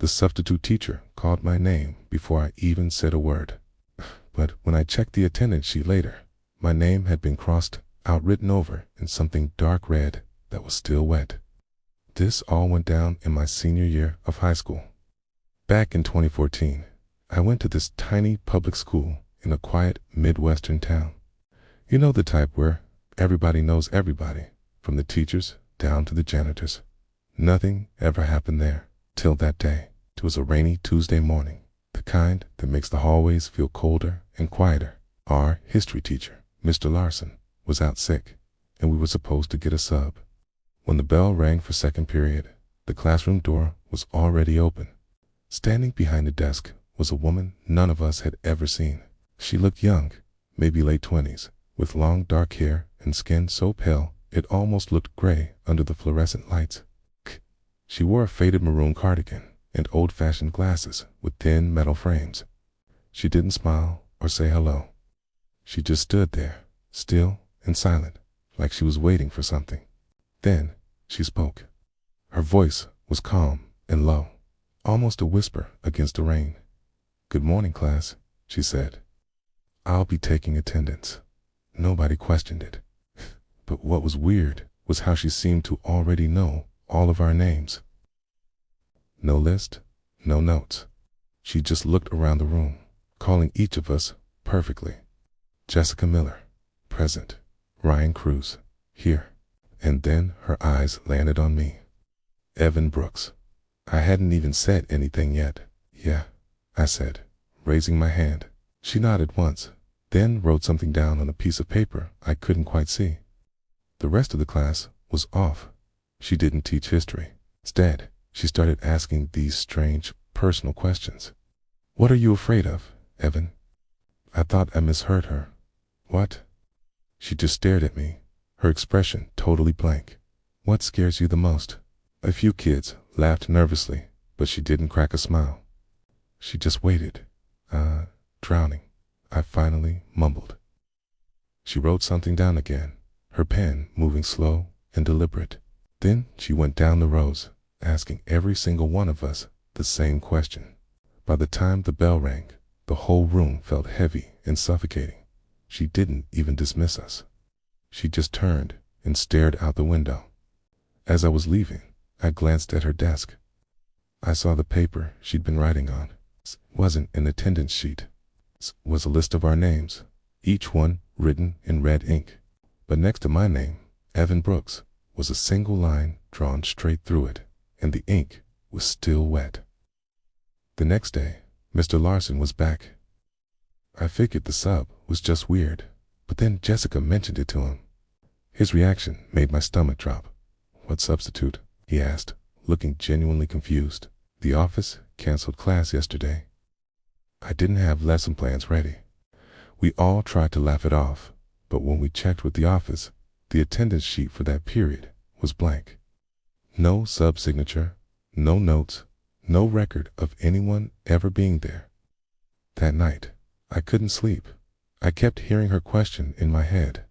The substitute teacher called my name before I even said a word. But when I checked the attendance sheet later, my name had been crossed out, written over in something dark red that was still wet. This all went down in my senior year of high school. Back in 2014, I went to this tiny public school in a quiet Midwestern town. You know, the type where everybody knows everybody, from the teachers down to the janitors. Nothing ever happened there till that day. It was a rainy Tuesday morning, the kind that makes the hallways feel colder and quieter. Our history teacher, Mr. Larson, was out sick, and we were supposed to get a sub. When the bell rang for second period, the classroom door was already open. Standing behind the desk was a woman none of us had ever seen. She looked young, maybe late 20s, with long dark hair and skin so pale it almost looked gray under the fluorescent lights. She wore a faded maroon cardigan and old-fashioned glasses with thin metal frames. She didn't smile or say hello. She just stood there, still and silent, like she was waiting for something. Then she spoke. Her voice was calm and low, almost a whisper against the rain. "Good morning, class," she said. "I'll be taking attendance." Nobody questioned it. But what was weird was how she seemed to already know all of our names. No list, no notes. She just looked around the room, calling each of us perfectly. Jessica Miller, present. Ryan Cruz, here. And then her eyes landed on me. Evan Brooks. I hadn't even said anything yet. "Yeah," I said, raising my hand. She nodded once, then wrote something down on a piece of paper I couldn't quite see. The rest of the class was off. She didn't teach history. Instead, she started asking these strange, personal questions. "What are you afraid of, Evan?" I thought I misheard her. "What?" She just stared at me, her expression totally blank. "What scares you the most?" A few kids laughed nervously, but she didn't crack a smile. She just waited. Drowning," I finally mumbled. She wrote something down again, her pen moving slow and deliberate. Then she went down the rows, asking every single one of us the same question. By the time the bell rang, the whole room felt heavy and suffocating. She didn't even dismiss us. She just turned and stared out the window. As I was leaving, I glanced at her desk. I saw the paper she'd been writing on. It wasn't an attendance sheet. It was a list of our names, each one written in red ink. But next to my name, Evan Brooks, was a single line drawn straight through it, and the ink was still wet. The next day, Mr. Larson was back. I figured the sub was just weird, but then Jessica mentioned it to him. His reaction made my stomach drop. "What substitute?" he asked, looking genuinely confused. "The office canceled class yesterday." I didn't have lesson plans ready. We all tried to laugh it off, but when we checked with the office, the attendance sheet for that period was blank. No sub-signature, no notes, no record of anyone ever being there. That night, I couldn't sleep. I kept hearing her question in my head.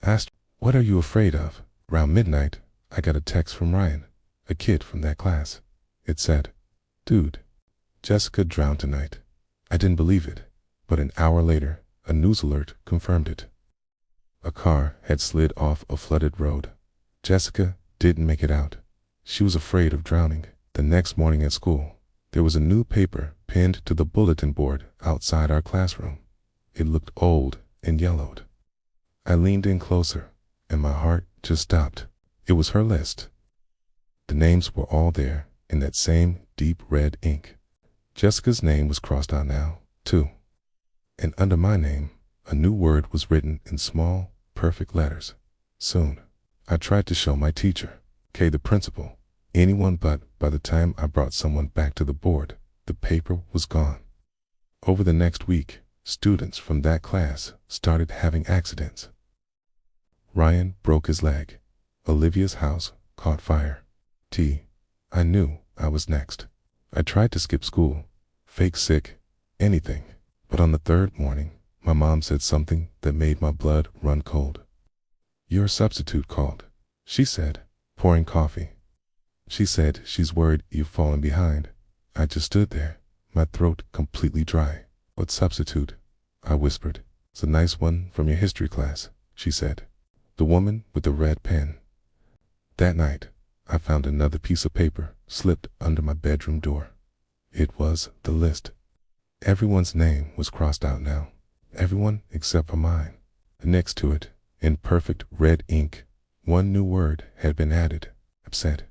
Asked, "What are you afraid of?" Around midnight, I got a text from Ryan, a kid from that class. It said, "Dude, Jessica drowned tonight." I didn't believe it, but an hour later, a news alert confirmed it. A car had slid off a flooded road. Jessica didn't make it out. She was afraid of drowning. The next morning at school, there was a new paper pinned to the bulletin board outside our classroom. It looked old and yellowed. I leaned in closer, and my heart just stopped. It was her list. The names were all there in that same deep red ink. Jessica's name was crossed out now, too. And under my name, a new word was written in small, perfect letters. Soon, I tried to show my teacher, Kay, the principal, anyone, but by the time I brought someone back to the board, the paper was gone. Over the next week, students from that class started having accidents. Ryan broke his leg. Olivia's house caught fire. I knew I was next. I tried to skip school, fake sick, anything. But on the third morning, my mom said something that made my blood run cold. "Your substitute called," she said, pouring coffee. "She said she's worried you've fallen behind. I just stood there, my throat completely dry. "What substitute?" I whispered. "It's a nice one from your history class," she said. "The woman with the red pen." That night, I found another piece of paper slipped under my bedroom door. It was the list. Everyone's name was crossed out now. Everyone except for mine. Next to it, in perfect red ink, one new word had been added: upset.